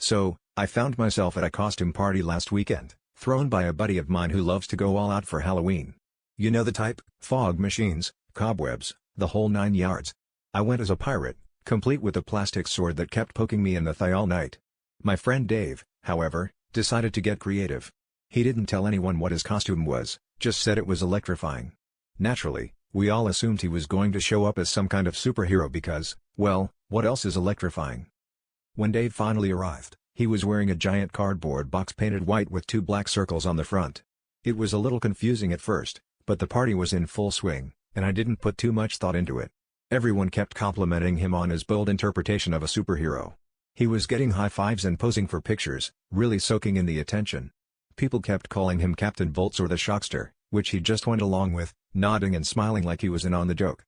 So, I found myself at a costume party last weekend, thrown by a buddy of mine who loves to go all out for Halloween. You know the type, fog machines, cobwebs, the whole 9 yards. I went as a pirate, complete with a plastic sword that kept poking me in the thigh all night. My friend Dave, however, decided to get creative. He didn't tell anyone what his costume was, just said it was electrifying. Naturally, we all assumed he was going to show up as some kind of superhero because, well, what else is electrifying? When Dave finally arrived, he was wearing a giant cardboard box painted white with 2 black circles on the front. It was a little confusing at first, but the party was in full swing, and I didn't put too much thought into it. Everyone kept complimenting him on his bold interpretation of a superhero. He was getting high fives and posing for pictures, really soaking in the attention. People kept calling him Captain Volts or the Shockster, which he just went along with, nodding and smiling like he was in on the joke.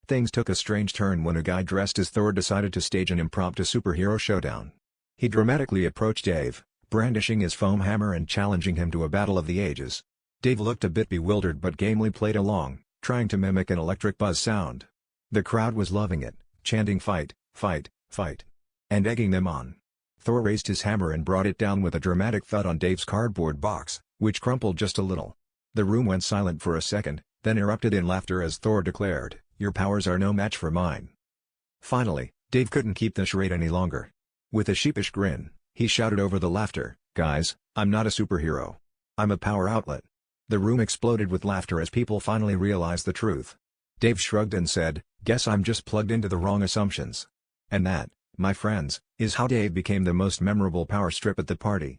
Things took a strange turn when a guy dressed as Thor decided to stage an impromptu superhero showdown. He dramatically approached Dave, brandishing his foam hammer and challenging him to a battle of the ages. Dave looked a bit bewildered but gamely played along, trying to mimic an electric buzz sound. The crowd was loving it, chanting fight, fight, fight, and egging them on. Thor raised his hammer and brought it down with a dramatic thud on Dave's cardboard box, which crumpled just a little. The room went silent for a second, then erupted in laughter as Thor declared, "Your powers are no match for mine." Finally, Dave couldn't keep the charade any longer. With a sheepish grin, he shouted over the laughter, "Guys, I'm not a superhero. I'm a power outlet." The room exploded with laughter as people finally realized the truth. Dave shrugged and said, "Guess I'm just plugged into the wrong assumptions." And that, my friends, is how Dave became the most memorable power strip at the party.